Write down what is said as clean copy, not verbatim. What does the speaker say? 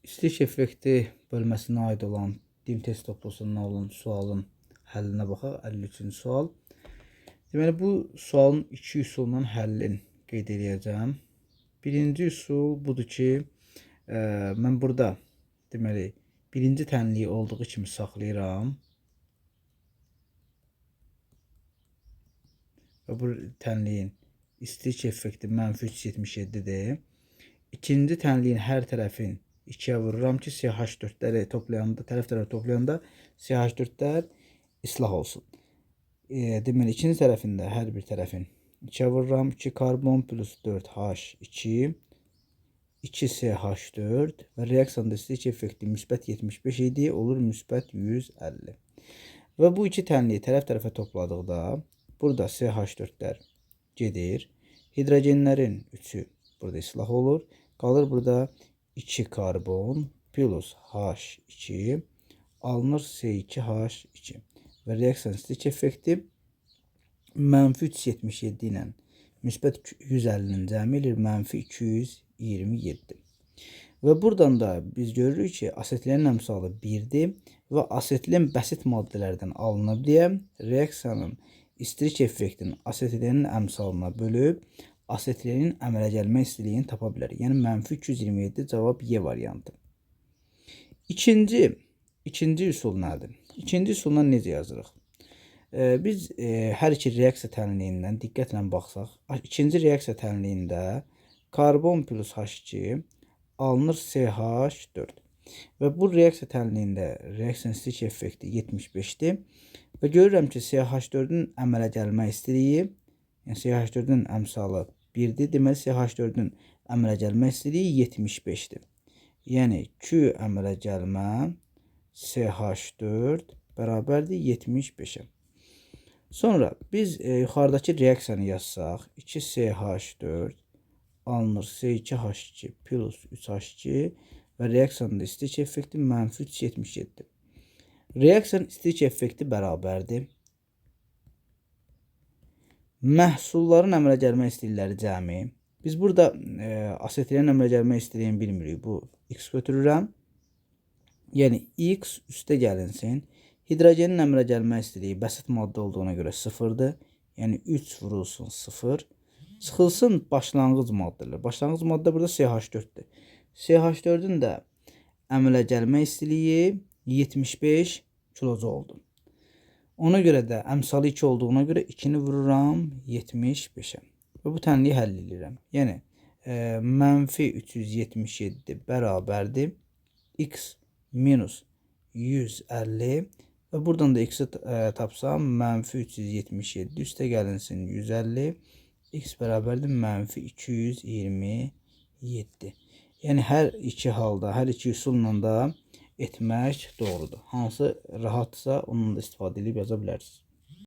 İstilik effekti bölməsinə aid olan dim test toplusundan olan sualın həllinə baxaq. 53-cü sual. Deməli, bu sualın iki üsulundan həllini qeyd edəcəm. Birinci üsul budur ki, mən burada deməli, birinci tənliyi olduğu kimi saxlayıram. Və bu tənliyin istilik effekti -377-dir. İkinci tənliyin hər tərəfin 2'ye vururam ki, CH4'ləri toplayanda, tərəf toplayanda CH4'lər islah olsun. Deməli, ikinci tərəfində hər bir tərəfin 2'ye vururam. 2 karbon plus 4H2, 2CH4 və reaksiyonda istilik effekti müsbət 75 idi, olur müsbət 150. Və bu iki tənliyi tərəf-tərəfə topladıqda burada CH4'lər gedir. Hidrogenlərin 3'ü burada islah olur. Qalır burada 2 karbon plus H2 alınır C2H2 və reaksiyon istilik effekti -377 ilə müsbət 150-nin cəmi edir -227. Və buradan da biz görürük ki, asetilenin əmsalı 1'dir və asetilen bəsit maddələrdən alına bilər. Reaksiyanın istilik effektinin asetilenin əmsalına bölüb asetilenin əmələ gəlmə istiliyini tapa bilər. Yəni -327 cavab Y variantı. İkinci üsul nədir? İkinci üsuldan necə yazırıq? Biz hər iki reaksiya tənliyindən diqqətlə baxsaq, ikinci reaksiya tənliyində karbon plus H2 alınır CH4 və bu reaksiya tənliyində reaksiya istilik effekti 75'dir və görürəm ki, CH4'ün əmələ gəlmə istiliyi, yəni CH4'ün əmsalı 1'dir. Deməli, CH4'ün əmələ gəlmə istiliyi 75'dir. Yəni, Q əmələ gəlmə CH4 bərabərdir 75'e. Sonra biz yuxarıdakı reaksiyanı yazsaq, 2CH4 alınır C2H2 plus 3H2 və reaksiyonda istilik effekti -377. Reaksiyanın istilik effekti bərabərdir. Məhsulların əmələ gəlmə istilikləri cəmi. Biz burada asetilenin əmələ gəlmə istiliyini bilmirik. Bu X götürürəm. Yəni X üstə gəlinsin. Hidrogenin əmələ gəlmə istiliyi bəsit maddə olduğuna görə 0'dır. Yəni 3 vurulsun 0. Çıxılsın başlanğıc maddələr. Başlanğıc maddə burada CH4'dür. CH4'ün də əmələ gəlmə istiliyi 75 kilojoldur. Ona görə də əmsalı 2 olduğuna görə 2'ni vururam 75'e. Və bu tənliyi həll edirəm. Yəni -377 bərabərdir X minus 150 və buradan da X'i tapsam -377 üstə gəlinsin 150 X bərabərdir -227. Yəni hər iki halda, hər iki üsulla da etmək doğrudur. Hansı rahatsa onunla da istifadə edib yaza bilərsiniz.